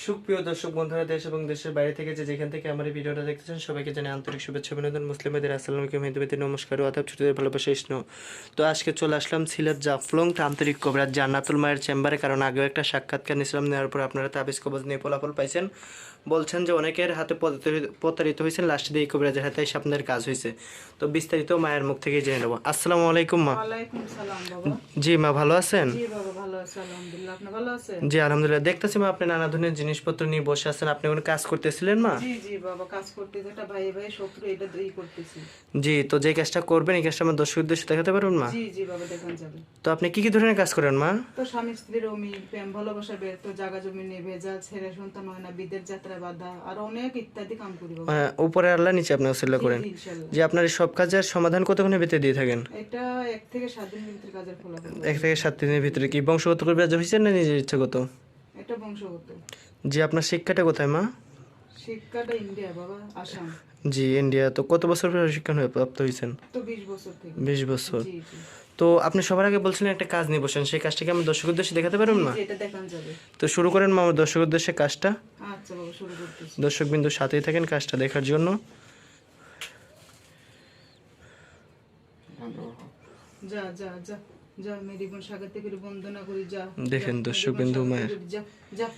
সুপ্রিয় দর্শক বন্ধুরা, দেশ এবং দেশের বাইরে থেকে যেখান থেকে আমার এই ভিডিওটা দেখতেছেন সবাইকে জানাই আন্তরিক শুভেচ্ছা অভিনন্দন। মুসলিমদের আসসালামু আলাইকুম, হিন্দুদের নমস্কার ও আদাব, ছোটদের ভালোবাসা স্নেহ। তো আজকে চলে আসলাম সিলেট জাফলং তান্ত্রিক কবিরাজ জান্নাতুল মায়ের চেম্বারে, কারণ আগেও একটা সাক্ষাৎকার নিয়েছিলাম, নেওয়ার পর আপনারা তাবিজ কবজ নিয়ে ফলাফল পাইছেন। বলছেন যে অনেকের হাতে প্রতারিত হয়েছেন, লাস্টে দিয়ে এই কবিরাজের হাতে এসে আপনাদের কাজ হয়েছে। তো বিস্তারিত মায়ের মুখ থেকে জেনে নেবো। আসসালামু আলাইকুম মা। ওয়ালাইকুম সালাম বাবা। জি মা, ভালো আছেন? জি বাবা, ভালো আছি আলহামদুলিল্লাহ। আপনি ভালো আছেন? জি আলহামদুলিল্লাহ। দেখতেছি মা আপনি নানা ধরনের জিনিসপত্র নিয়ে বসে আছেন, আপনি কোনো কাজ করতেছিলেন মা? জি জি বাবা, কাজ করতে যেটা ভাই ভাই শত্রু এটা দুই করতেছি। জি, তো যে কাজটা করবেন এই কাজটা আমার দর্শক উদ্দেশ্যে দেখাতে পারবেন মা? জি জি বাবা, দেখান যাবে। তো আপনি কি কি ধরনের কাজ করেন মা? তো স্বামী স্ত্রীর অমিল, প্রেম ভালোবাসা বের, তো জায়গা জমি নিয়ে ভেজাল, ছেলে সন্তান হয় না, বিদের যাত্রা বাধা, আর অনেক ইত্যাদি কাম করি বাবা। উপরে আল্লাহ, নিচে আপনি ওসিলা করেন। জি, ইনশাআল্লাহ। যে আপনার এই সব কাজের সমাধান কতক্ষণে ভিতরে দিয়ে থাকেন? এটা 1 থেকে 7 দিনের ভিতরে কাজের ফলাফল। 1 থেকে 7 দিনের ভিতরে। কি বংশগত করে বেজা হয়েছেন না নিজের ইচ্ছাগত? এটা বংশগত। জি, আপনার শিক্ষাটা কোথায় মা? শিক্ষাটা ইন্ডিয়া বাবা, আসাম। জি ইন্ডিয়া। তো কত বছর প্রশিক্ষণ প্রাপ্ত হয়েছেন? তো 20 বছর থেকে। 20 বছর। জি জি। তো আপনি সবার আগে বলছিলেন একটা কাজ নিয়ে বসেন, সেই কাজটাকে আমি দর্শক উদ্দেশ্যে দেখাতে পারবেন মা? জি, এটা দেখান যাবে। তো শুরু করেন মা আমার দর্শক উদ্দেশ্যে কাজটা। আচ্ছা বাবা, শুরু করতেছি। দর্শক বিন্দু সাথেই থাকেন কাজটা দেখার জন্য। যা যা যা যা, মেরি বোন স্বাগত করে বন্দনা করি, যা। দেখেন দর্শক বিন্দু মায়ের, যা যা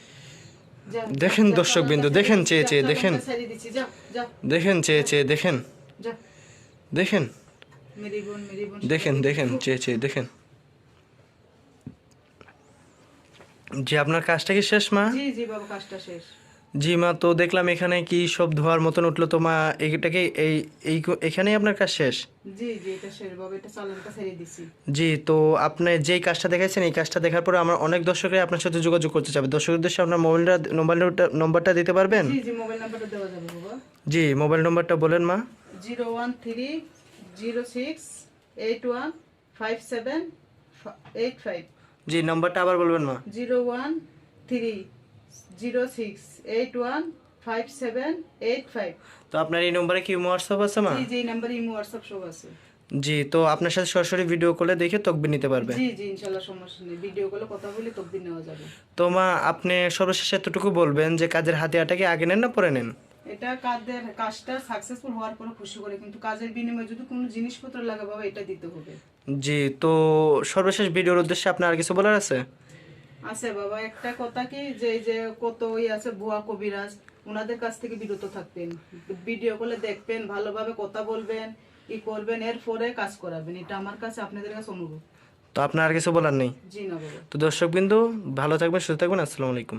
যা। দেখেন দর্শক বিন্দু, দেখেন চেয়ে চেয়ে দেখেন, সারি দিছি, যা যা দেখেন চেয়ে চেয়ে দেখেন, যা। দেখেন মেরি বোন দেখেন দেখেন চেয়ে চেয়ে দেখেন। জি, আপনার কাজটা কি শেষ মা? জি জি বাবা, কাজটা শেষ। জি মা, তো দেখলাম এখানে কি সব ধোয়ার মতন উঠলো, তো মা এইটাকে এখানেই আপনার কাজ শেষ? জি জি, এটা শেষ বাবা, এটা চালানটা সারি দিছি। জি, তো আপনি যেই কাজটা দেখাইছেন এই কাজটা দেখার পরে আমার অনেক দর্শকরা আপনার সাথে যোগাযোগ করতে চাবে। দর্শকদের উদ্দেশ্যে আপনার নম্বরটা দিতে পারবেন? জি জি, মোবাইল নাম্বারটা দেওয়া যাবে বাবা। জি, মোবাইল নম্বরটা বলেন মা। 01306815785। জি, নম্বরটা আবার বলবেন মা। 01306815785। তো আপনার এই নম্বরে কি হোয়াটসঅ্যাপ আছে মা? জি জি, এই নাম্বারে ইমো হোয়াটসঅ্যাপ সব আছে। জি, তো আপনার সাথে সরাসরি ভিডিও কলে দেখে তকবির নিতে পারবে? জি জি, ইনশাআল্লাহ সমস্যা নেই, ভিডিও কলে কথা বলে তকবির নেওয়া যাবে। তো মা আপনি সর্বশেষ এতটুকু বলবেন যে কাজের হাতিয়ারটাকে আগে নেন না পরে নেন? এটা কাজটা সাকসেসফুল হওয়ার পরে খুশি করে, কিন্তু কাজের বিনিময়ে যদি কোনো জিনিসপত্র লাগে বাবা, এটা দিতে হবে। জি, তো সর্বশেষ ভিডিওর উদ্দেশ্যে আপনার আর কিছু বলার আছে? আছে বাবা, একটা কথা কি, যে এই যে কত আছে ভুয়া কবিরাজ, ওনাদের কাছ থেকে বিরত থাকবেন। ভিডিও কলে দেখবেন, ভালোভাবে কথা বলবেন, ই করবেন, এরপরে কাজ করাবেন। এটা আমার কাছে আপনাদের কাছে অনুরোধ। তো আপনার আর কিছু বলার নেই? জি না বাবা। তো দর্শকবিন্দু ভালো থাকবেন, সুস্থ থাকবেন। আসসালামু আলাইকুম।